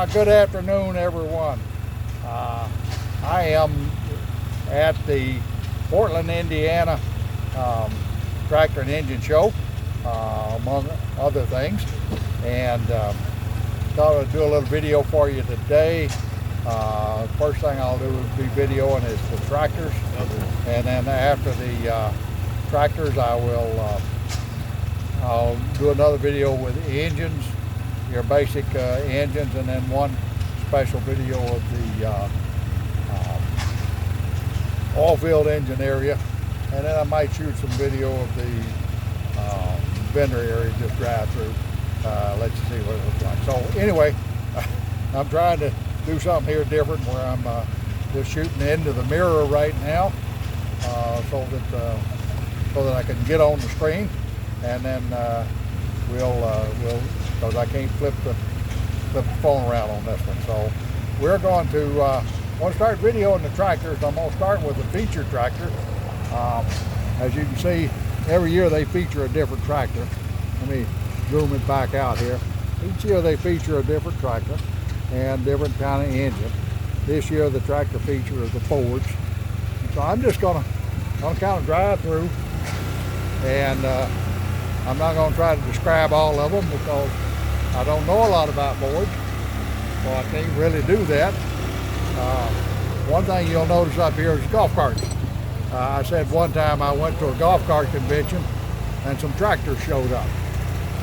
Good afternoon, everyone. I am at the Portland, Indiana Tractor and Engine Show, among other things, and thought I'd do a little video for you today. First thing I'll do is be videoing is the tractors, and then after the tractors I'll do another video with the engines, your basic engines, and then one special video of the oil field engine area, and then I might shoot some video of the vendor area, just drive through, let you see what it looks like. So anyway, I'm trying to do something here different where I'm just shooting into the mirror right now, so that I can get on the screen, and then we'll because I can't flip the phone around on this one. So we're going to start videoing the tractors. I'm going to start with a featured tractor. As you can see, every year they feature a different tractor. Let me zoom it back out here. Each year they feature a different tractor and different kind of engine. This year the tractor feature is the Fords. So I'm just going to kind of drive through, and I'm not going to try to describe all of them because I don't know a lot about Fords, so I can't really do that. One thing you'll notice up here is golf carts. I said one time I went to a golf cart convention and some tractors showed up.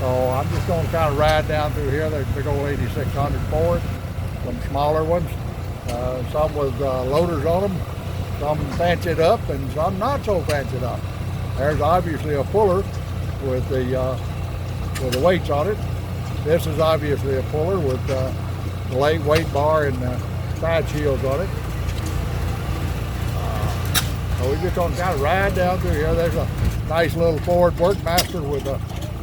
So I'm just going to kind of ride down through here. There's a big old 8600 Ford, some smaller ones, some with loaders on them, some fancied up and some not so fancied up. There's obviously a puller with the weights on it. This is obviously a puller with the weight bar and side shields on it. So we're just going to kind of ride down through here. There's a nice little Ford Workmaster with a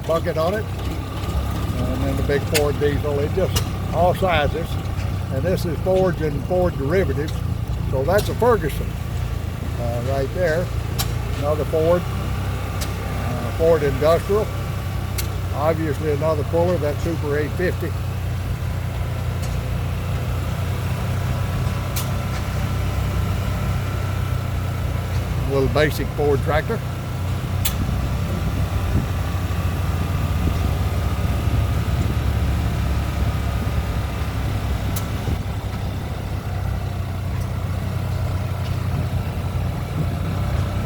bucket on it, and then the big Ford diesel. It's just all sizes, and this is Fords and Ford derivatives. So that's a Ferguson right there. Another Ford, Ford Industrial. Obviously another puller, that's Super 850. A little basic Ford tractor.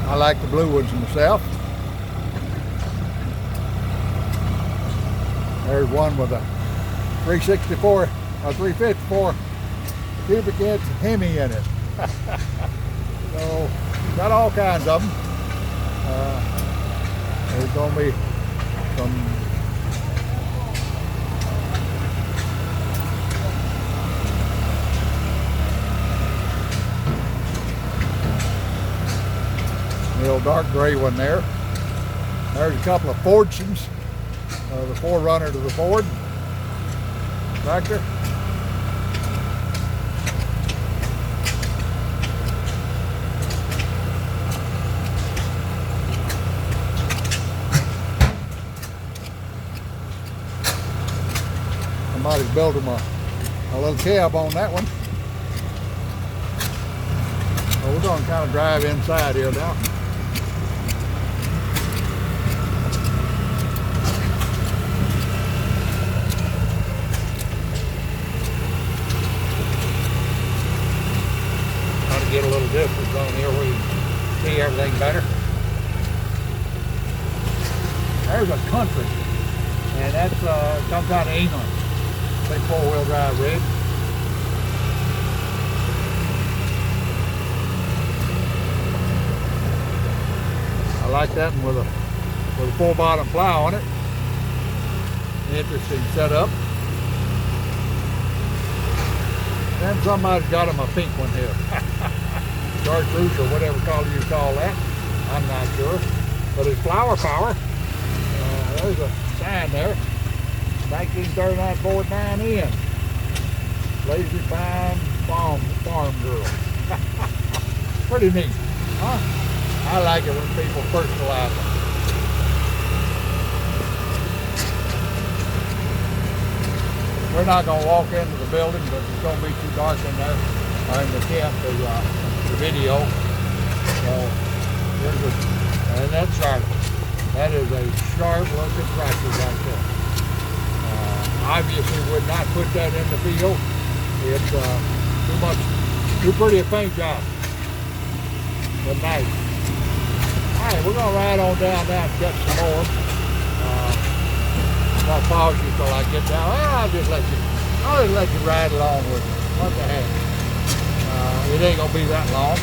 I like the blue ones myself. There's one with a 354 cubic inch Hemi in it. So got all kinds of them. There's going to be some little dark gray one there. There's a couple of Fordsons. The forerunner to the Ford tractor. Somebody's built him a little cab on that one. So we're going to kind of drive inside here now. Get a little distance on here where you can see everything better. There's a Country, and that's comes out of England. Big four-wheel drive rig. I like that one with a full bottom plow on it. Interesting setup. Then somebody's got him a pink one here. Chartreuse or whatever color you call that. I'm not sure. But it's Flower Power. There's a sign there. 1939 Ford 9N. Lazy Fine Farm Girl. Pretty neat, huh? I like it when people personalize them. we're not going to walk into the building, but it's going to be too dark in there, or in the tent to video. So, and that's sharp. That is a sharp looking tractor right there. Obviously would not put that in the field. It's too pretty a paint job. But nice. All right, we're gonna ride on down and get some more. I'll pause you till I get down. Well, I'll just let you ride along with me. What the heck? It ain't gonna be that long.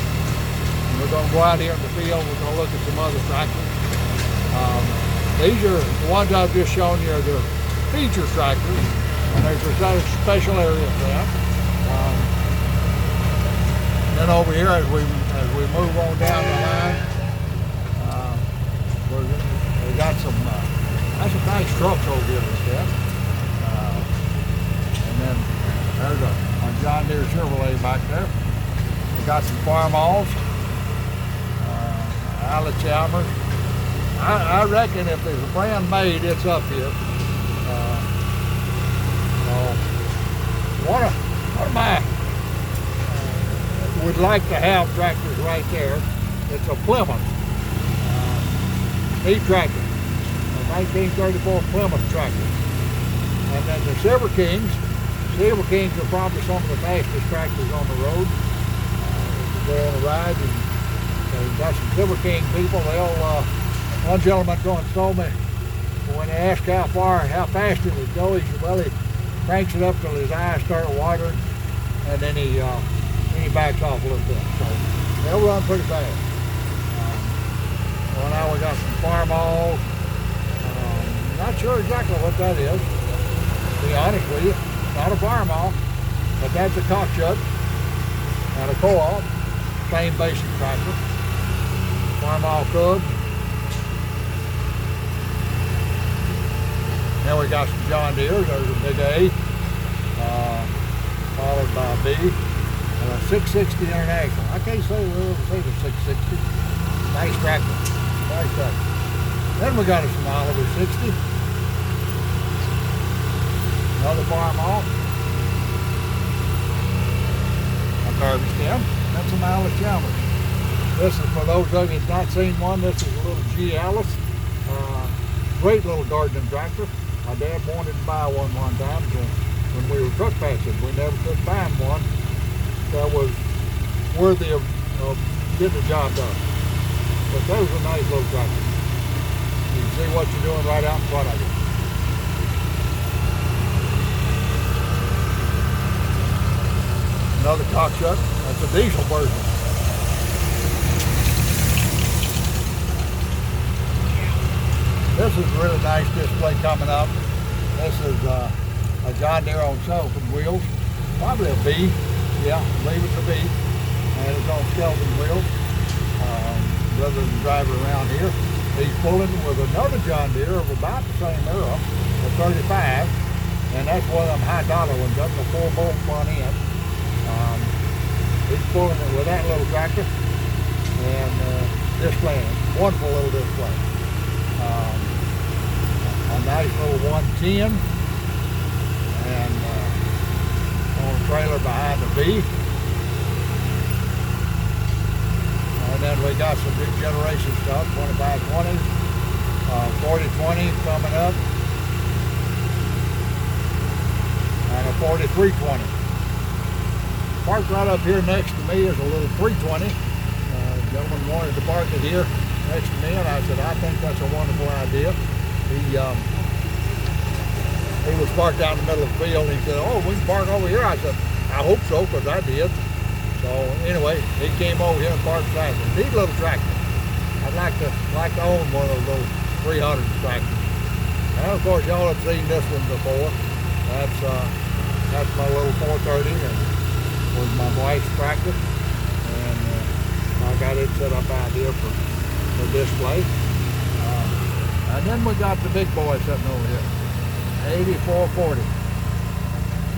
We're gonna go out here in the field. We're gonna look at some other tractors. These are the ones I've just shown you. They're feature tractors, and there's a special area for them. Then over here, as we move on down the line, we got some nice trucks over here and stuff. And then there's a John Deere Chevrolet back there. We got some Farmalls, Allis-Chalmers. I reckon if there's a brand made, it's up here. One of my would like to have tractors right there. It's a Plymouth neat tractor, a 1934 Plymouth tractor. And then the Silver Kings. Silver Kings are probably some of the fastest tractors on the road. Go on a ride, and they've got some Silver King people. One gentleman told me when they asked how fast it would go, he cranks it up till his eyes start watering, and then he backs off a little bit. So they'll run pretty fast. Well, now we got some Farmalls. Not sure exactly what that is, to be honest with you. Not a Farmall, but that's a Cockshutt and a Co-op. Same basic tractor. Farmall Cub. Then we got some John Deere. There's a big A, followed by a B, and a 660 International. I can't say the 660. Nice tractor. Nice tractor. Then we got some Oliver 60. Another Farmall. A garbage can. That's some Allis-Chalmers. This is, for those of you who've not seen one, this is a little G. Allis. Great little gardening tractor. My dad wanted to buy one time when we were truck passing. We never could find one that was worthy of getting the job done. But that was a nice little tractor. You can see what you're doing right out in front of you. Another Cockshutt. That's a diesel version. This is a really nice display coming up. This is a John Deere on Skeleton wheels. Probably a B. Yeah, I believe it's a B. And it's on skeleton wheels. Rather than drive around here. He's pulling with another John Deere of about the same era, a 35. And that's one of them high dollar ones, up the 4-bolt front end. He's pulling it with that little tractor and displaying it. Wonderful little display. A nice little 110 and on a trailer behind the B. And then we got some new generation stuff, 2520s, 4020 coming up, and a 4320. Parked right up here next to me is a little 320. The gentleman wanted to park it here next to me, and I said, I think that's a wonderful idea. He was parked out in the middle of the field, and he said, oh, we can park over here. I said, I hope so, because I did. So anyway, he came over here and parked beside me. Neat little tractor. I'd like to own one of those 300 tractors. And of course, y'all have seen this one before. That's my little 430, and was my wife's tractor. And I got it set up out here for display. And then we got the big boy sitting over here, 8440.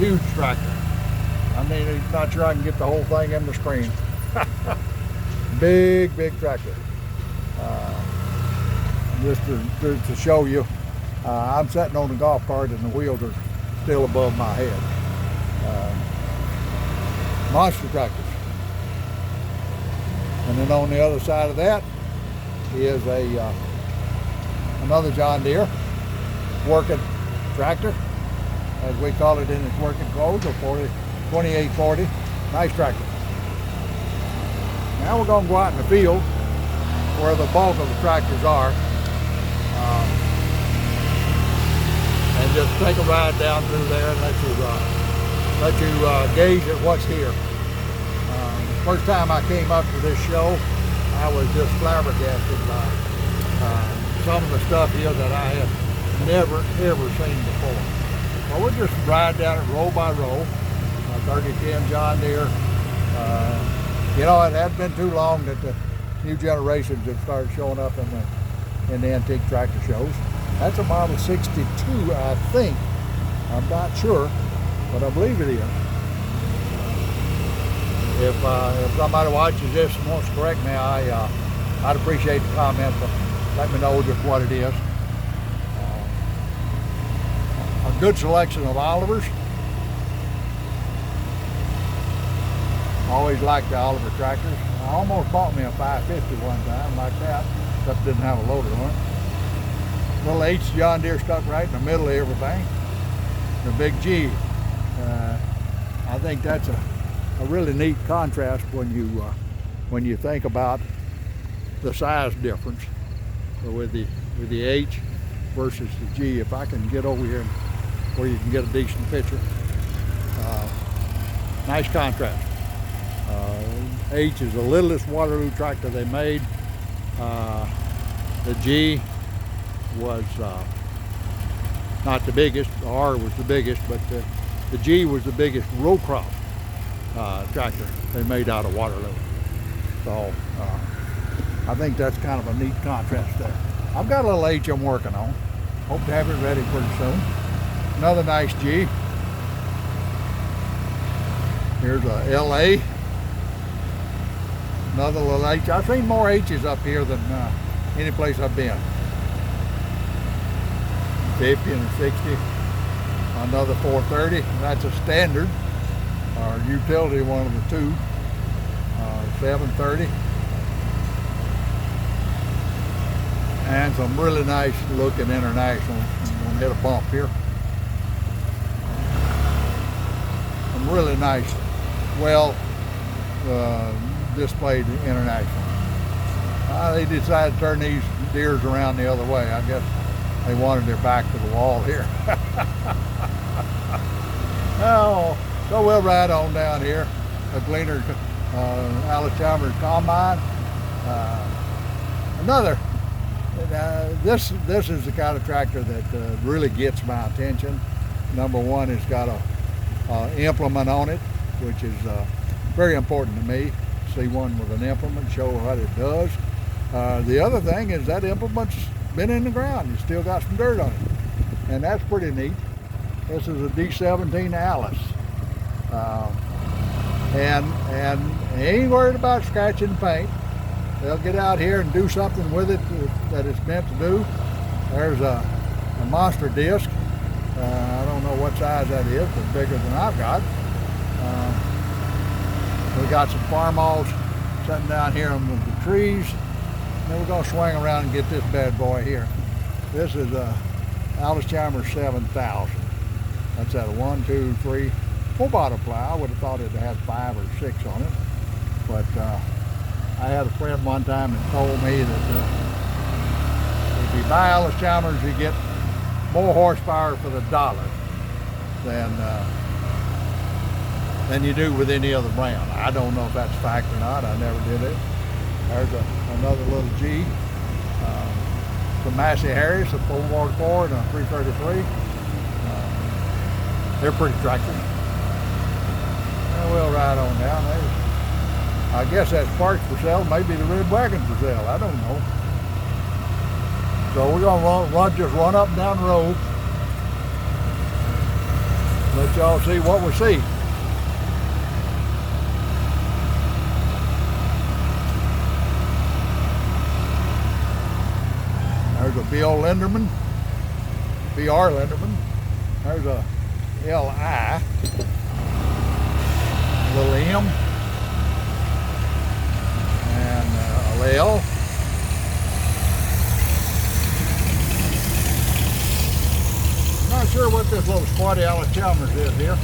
Huge tractor. I mean, I'm not sure I can get the whole thing in the screen. Big tractor. Just to show you, I'm sitting on the golf cart and the wheels are still above my head. Monster tractors. And then on the other side of that is another John Deere working tractor, as we call it in its working clothes, a 2840. Nice tractor. Now we're going to go out in the field where the bulk of the tractors are, and just take a ride down through there and let you gauge at what's here. First time I came up to this show, I was just flabbergasted by some of the stuff here that I had never ever seen before. Well, we'll just ride down it row by row. 3010 John Deere. You know, it hadn't been too long that the new generations have started showing up in the antique tractor shows. That's a model 62, I think. I'm not sure, but I believe it is. If somebody watches this and wants to correct me, I'd appreciate the comment. Let me know just what it is. A good selection of Olivers. Always liked the Oliver tractors. I almost bought me a 550 one time like that, except didn't have a loader on it. Little H John Deere stuck right in the middle of everything. The big G. I think that's a really neat contrast when you think about the size difference with the H versus the G. If I can get over here where you can get a decent picture. Nice contrast. H is the littlest Waterloo tractor they made. The G was not the biggest. The R was the biggest, but the G was the biggest row crop tractor they made out of Waterloo. So I think that's kind of a neat contrast there. I've got a little H I'm working on. Hope to have it ready pretty soon. Another nice G. Here's a LA. Another little H. I've seen more H's up here than any place I've been. 50 and a 60. Another 430. That's a standard, or utility, one of the two. 730. And some really nice looking international. I'm going to hit a bump here. Some really nice, well displayed international. They decided to turn these Deeres around the other way. I guess they wanted their back to the wall here. Oh, so we'll ride on down here. A Gleaner Allis-Chalmers combine. This is the kind of tractor that really gets my attention. Number one, it's got a implement on it, which is very important to me. See one with an implement, show what it does. The other thing is that implement's been in the ground. It's still got some dirt on it, and that's pretty neat. This is a D17 Alice, and ain't worried about scratching paint. They'll get out here and do something with it that it's meant to do. There's a monster disc. I don't know what size that is, but bigger than I've got. We got some farmalls sitting down here under the trees. Then we're going to swing around and get this bad boy here. This is a Allis-Chalmers 7000. That's at a 1, 2, 3, 4 bottom ply. I would have thought it had 5 or 6 on it, but I had a friend one time that told me that if you buy Allis-Chalmers, you get more horsepower for the dollar than you do with any other brand. I don't know if that's a fact or not. I never did it. There's another little G. Some Massey Harris, a 4x4 and a 333. They're pretty tractors. And we'll ride on down there. I guess that's parts for sale. Maybe the red wagon for sale. I don't know. So we're gonna just run up and down the road. Let y'all see what we see. There's a B.R. Linderman. There's a L-I, little M, and a L. Not sure what this little squatty Allis Chalmers is here.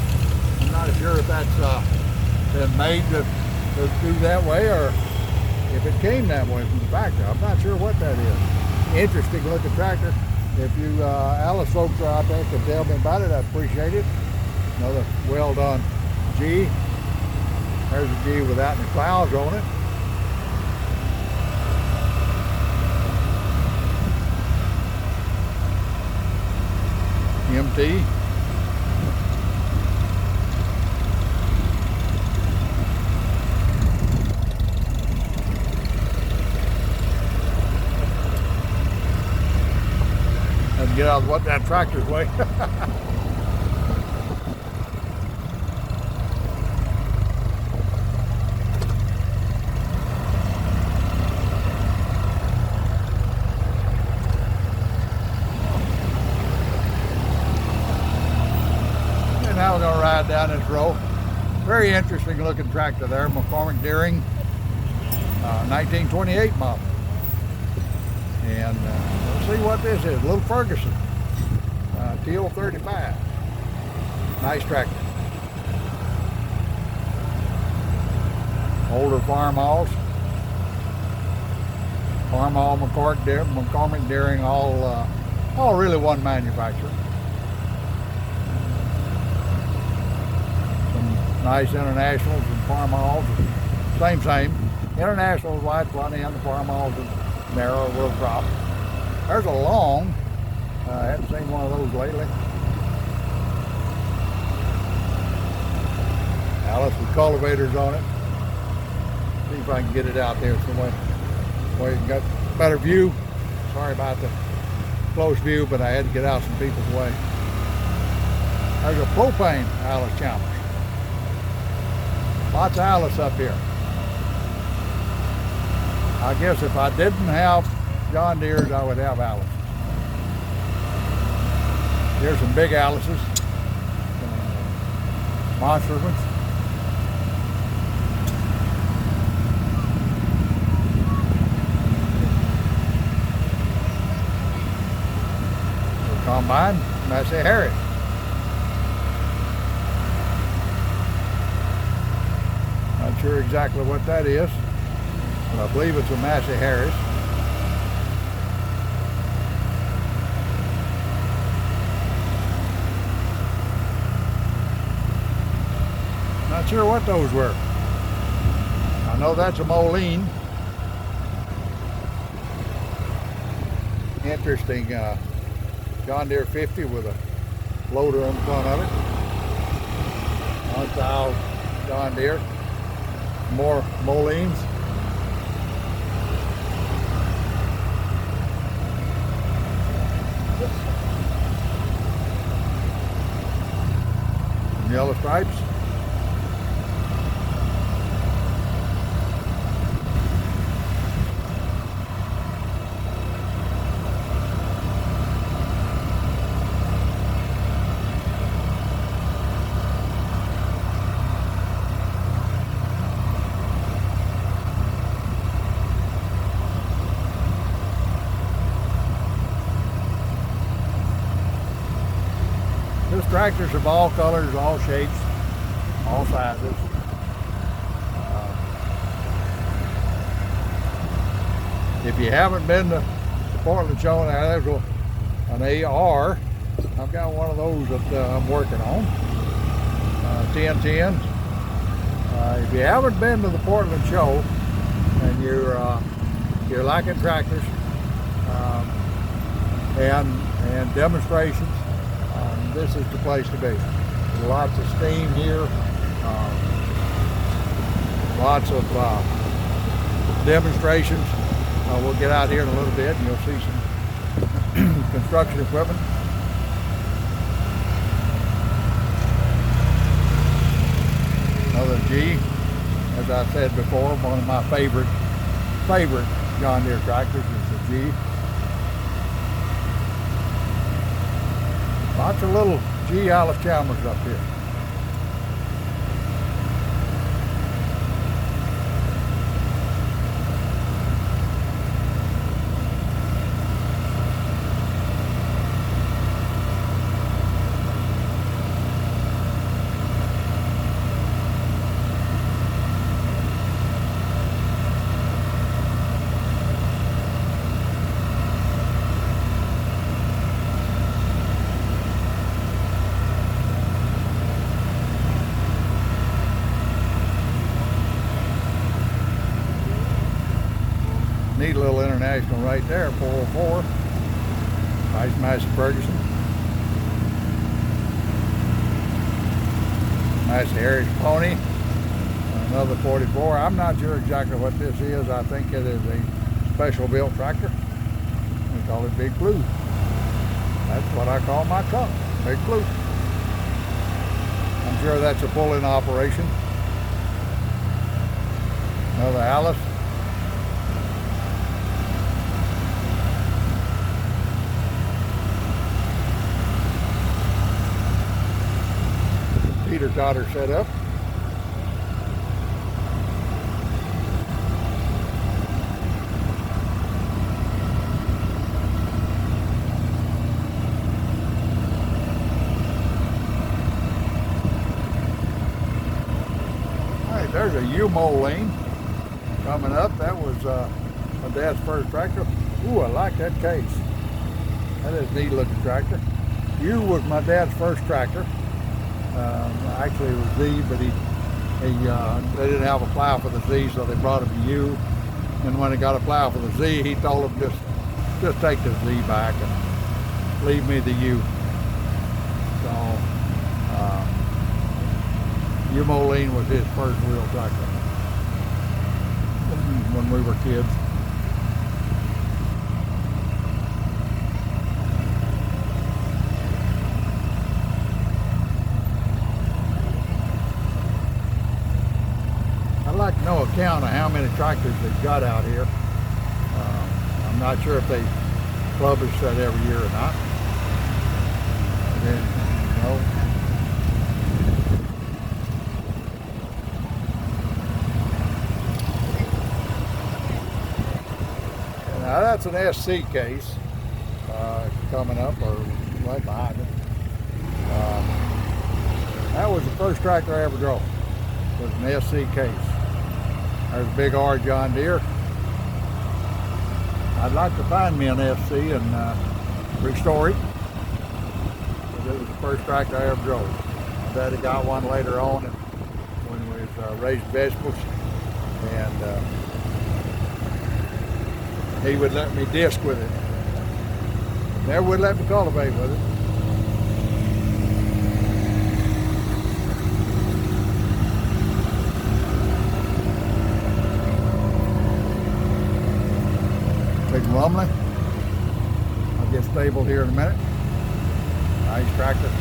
I'm not sure if that's been made to do that way or if it came that way from the factory. I'm not sure what that is. Interesting looking tractor. If you Allis folks are out there can tell me about it, I appreciate it. Another well done G. There's a G without any clouds on it. MT. And get out of what that tractor's way. Now we're going to ride down this road. Very interesting looking tractor there, McCormick Deering, 1928 model. And let's see what this is. Little Ferguson, TL35. Nice tractor. Older Farmhalls. Farmhall, McCormick Deering, all really one manufacturer. Nice Internationals and Farmhalls, same. Internationals wide front end, the Farmhalls is narrow, little crop. There's a long, I haven't seen one of those lately. Allis with cultivators on it. See if I can get it out there some way you can get better view. Sorry about the close view, but I had to get out some people's way. There's a propane Allis Chalmers. Lots of Allis up here. I guess if I didn't have John Deere's, I would have Allis. Here's some big Allises. Monster ones. Combine, Massey Harris. Not sure exactly what that is, but I believe it's a Massey Harris. Not sure what those were. I know that's a Moline. Interesting John Deere 50 with a loader on the front of it. One-style John Deere. More Molines. Some yellow stripes. There's tractors of all colors, all shapes, all sizes. If you haven't been to Portland Show, there's an AR. I've got one of those that I'm working on. 1010. If you haven't been to the Portland Show and you're liking tractors and demonstrations, this is the place to be. There's lots of steam here, lots of demonstrations. We'll get out here in a little bit and you'll see some construction equipment. Another G, as I said before, one of my favorite John Deere tractors is the G. Lots of little G. Alice Chalmers up here. Neat little International right there, 404. Nice Massey Ferguson. Nice Harris Pony. Another 44. I'm not sure exactly what this is. I think it is a special built tractor. We call it Big Blue. That's what I call my truck, Big Blue. I'm sure that's a pull-in operation. Another Alice. Peter got her set up. All right, there's a U-Moline coming up. That was my dad's first tractor. Ooh, I like that case. That is a neat looking tractor. U was my dad's first tractor. Actually it was Z, but they didn't have a plow for the Z, so they brought him a U. And when they got a plow for the Z, he told them just take the Z back and leave me the U. So U-Moline was his first wheel tractor when we were kids. I'd like to know a count of how many tractors they've got out here. I'm not sure if they publish that every year or not. Then, now that's an SC case coming up, or right behind it. That was the first tractor I ever drove. It was an SC case. There's a big R John Deere. I'd like to find me an FC and restore it. It was the first tractor I ever drove. My daddy got one later on when we was raising vegetables, and he would let me disc with it. Never would let me cultivate with it. Big Rumley. I'll get stable here in a minute. Nice tractor.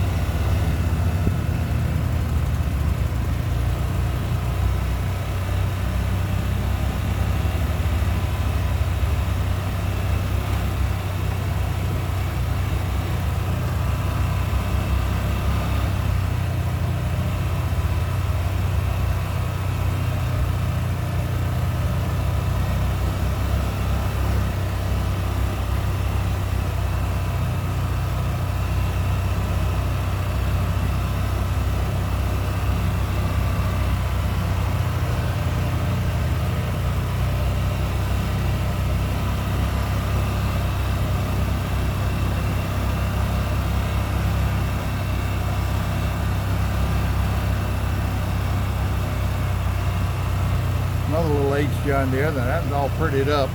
Another little H John Deere, then that was all prettied up.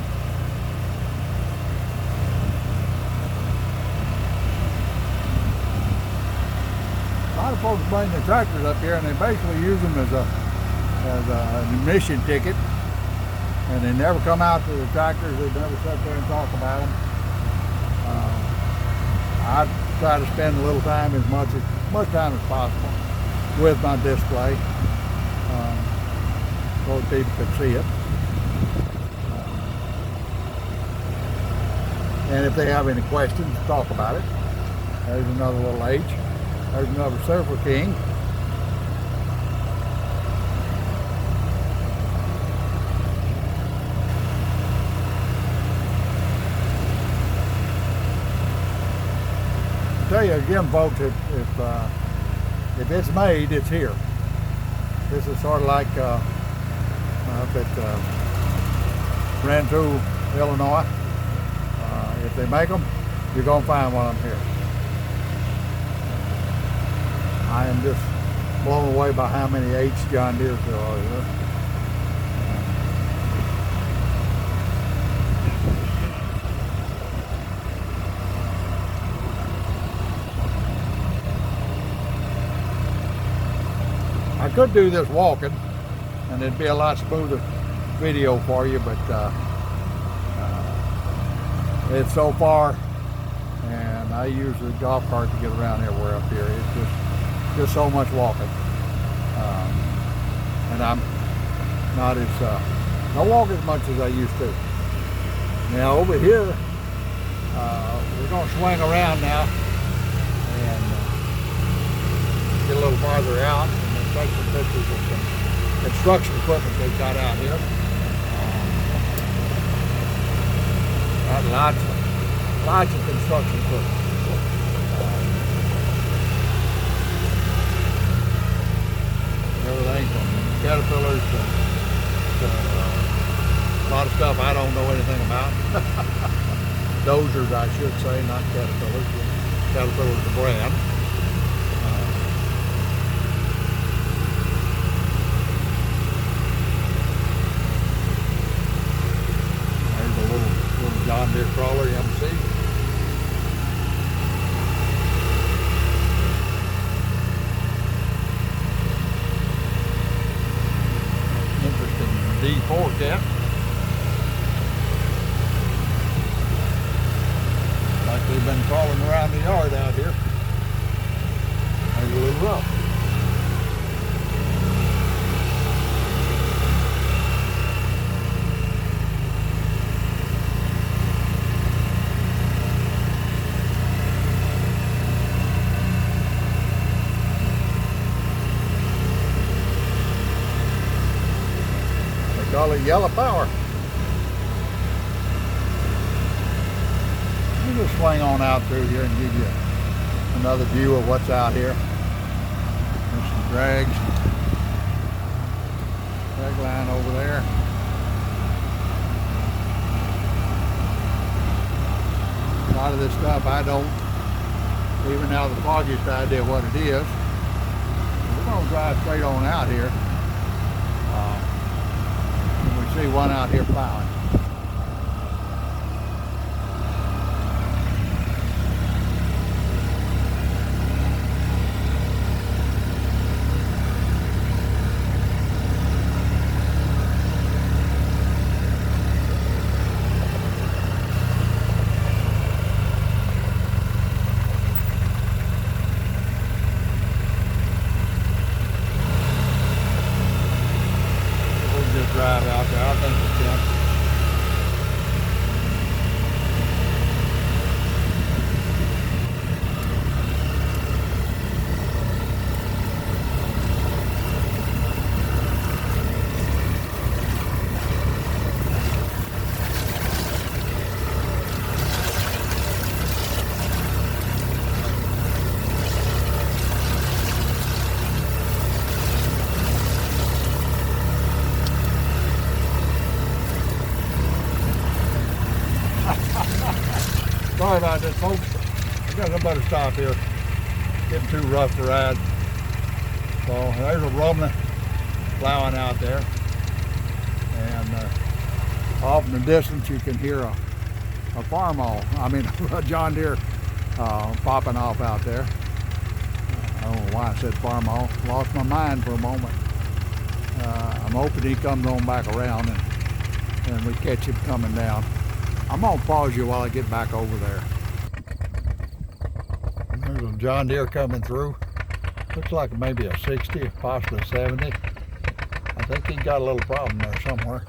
A lot of folks bring their tractors up here and they basically use them as an admission ticket, and they never come out to the tractors. They never sit there and talk about them. I try to spend a little time, as much time as possible, with my display. So people could see it. And if they have any questions, talk about it. There's another little H. There's another Silver King. I tell you again, folks, if it's made, it's here. This is sort of like up at Rantoul, Illinois. If they make them, you're gonna find one of them here. I am just blown away by how many H John Deeres there are here. I could do this walking, and it'd be a lot smoother video for you, but it's so far, and I use the golf cart to get around everywhere up here. It's just so much walking, and I'm not as don't walk as much as I used to. Now over here, we're going to swing around now and get a little farther out and take some pictures of some construction equipment they've got out here. Got lots of construction equipment. Everything from Caterpillars to a lot of stuff I don't know anything about. Dozers, I should say, not Caterpillars. Caterpillar's the brand. There's a little John Deere crawler MC. D4 cap. Like they've been crawling around the yard out here. There's a little rough. Call it Yellow Power. Let me just swing on out through here and give you another view of what's out here. There's some drags. Drag line over there. A lot of this stuff I don't even have the foggiest idea what it is. We're going to drive straight on out here. See one out here plowing. Drive out there. I think we can. Sorry about this, folks. I guess I better stop here. Getting too rough to ride. So there's a rumbling plowing out there. And off in the distance you can hear a Farmall, a John Deere popping off out there. I don't know why I said Farmall. Lost my mind for a moment. I'm hoping he comes on back around and we catch him coming down. I'm gonna pause you while I get back over there. There's a John Deere coming through. Looks like maybe a 60, possibly 70. I think he's got a little problem there somewhere.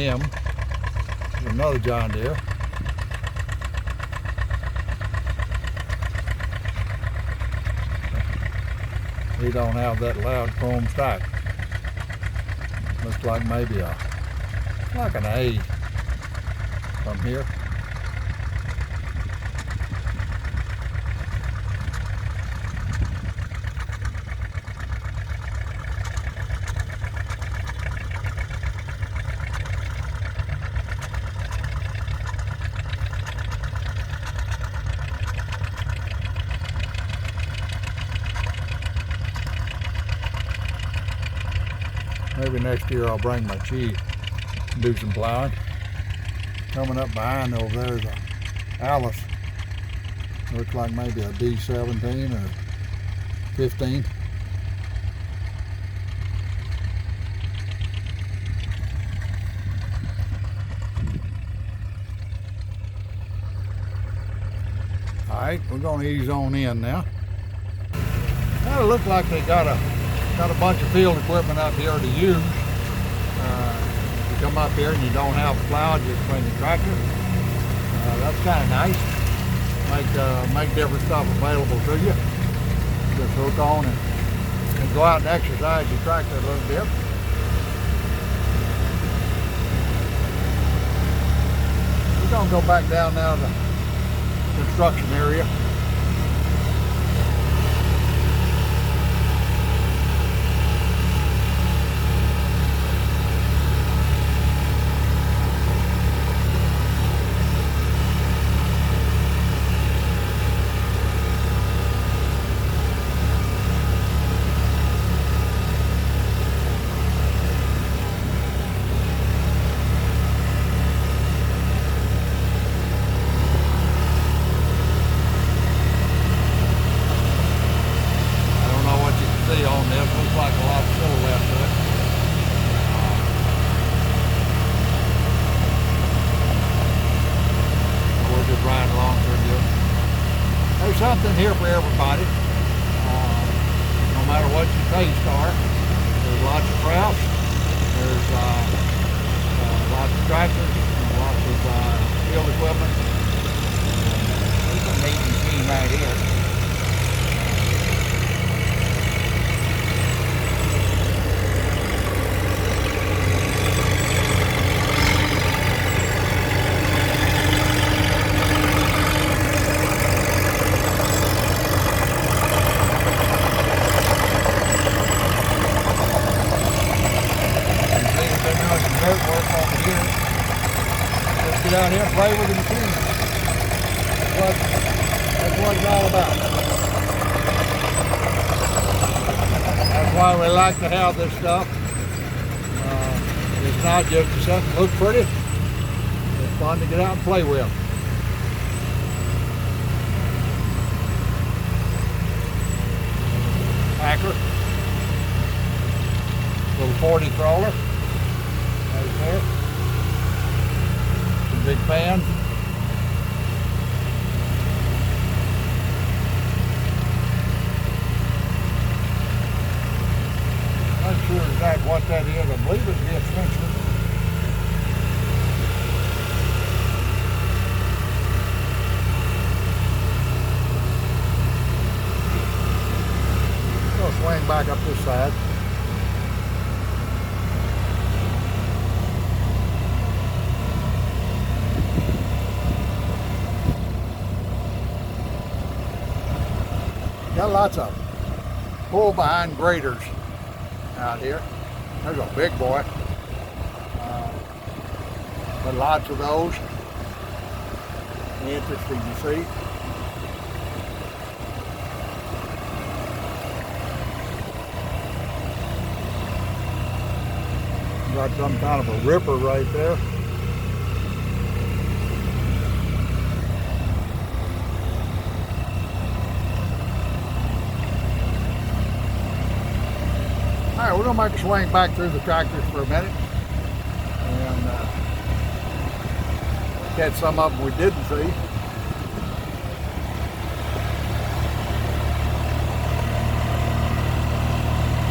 him. There's another John Deere. He don't have that loud chrome stack. Looks like maybe like an A from here. Maybe next year I'll bring my Chief and do some plowing. Coming up behind over there is a Alice. Looks like maybe a D17 or 15. Alright, we're going to ease on in now. Well, it looks like they got a bunch of field equipment up here to use. If you come up here and you don't have a plow, just bring the tractor. That's kind of nice. Make different stuff available to you. Just hook on and go out and exercise your tractor a little bit. We're going to go back down now to the construction area. Something here for everybody, no matter what your tastes are. There's lots of crafts, there's lots of tractors, lots of field equipment. There's a neat machine right here. Get out here and play with the machine. That's what it's all about. That's why we like to have this stuff. It's not just to sit and look pretty. It's fun to get out and play with. Packer. Little 40 crawler. Right there. Big fan. Not sure exactly what that is. I believe it's the Spencer. We'll swing back up this side. Got lots of pull behind graders out here. There's a big boy. But lots of those. Interesting to see. Got some kind of a ripper right there. All right, we're going to make a swing back through the tractors for a minute and catch some of them we didn't see.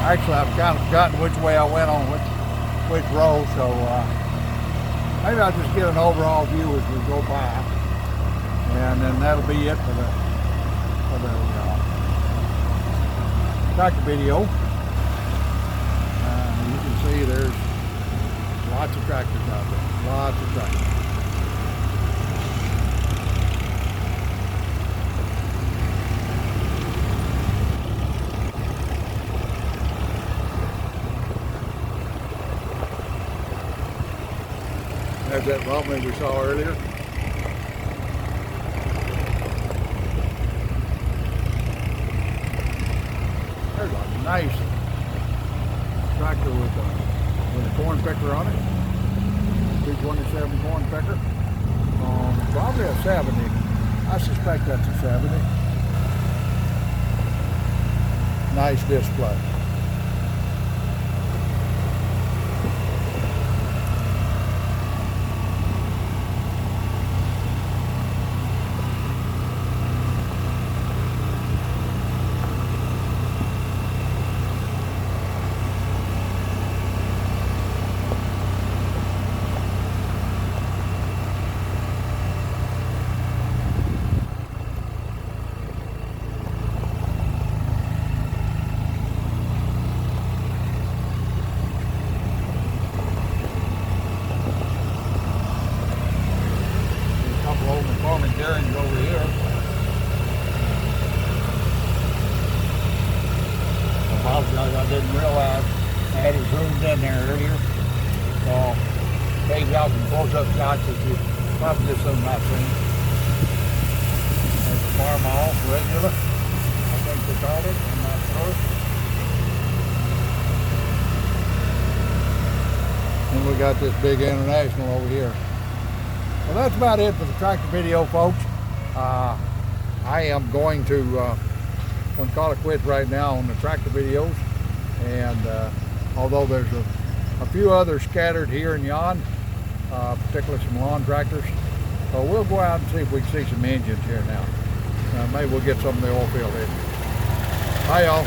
Actually, I've kind of forgotten which way I went on which row, so maybe I'll just get an overall view as we go by, and then that'll be it for the tractor video. You can see there's lots of tractors out there, lots of tractors. There's that rumbling we saw earlier. There's a nice tractor with a corn picker on it. 227 corn picker. Probably a 70. I suspect that's a 70. Nice display. Farming Darren's over here. I apologize, I didn't realize I had it zoomed in there earlier. So, take out some close-up shots that you probably just have not seen. There's the farm all regular. I think they called it, I'm not sure. And we got this big International over here. Well, that's about it for the tractor video, folks. I am going to call it quits right now on the tractor videos. And although there's a few others scattered here and yon, particularly some lawn tractors, we'll go out and see if we can see some engines here now. Maybe we'll get some of the oil field in. Bye, y'all.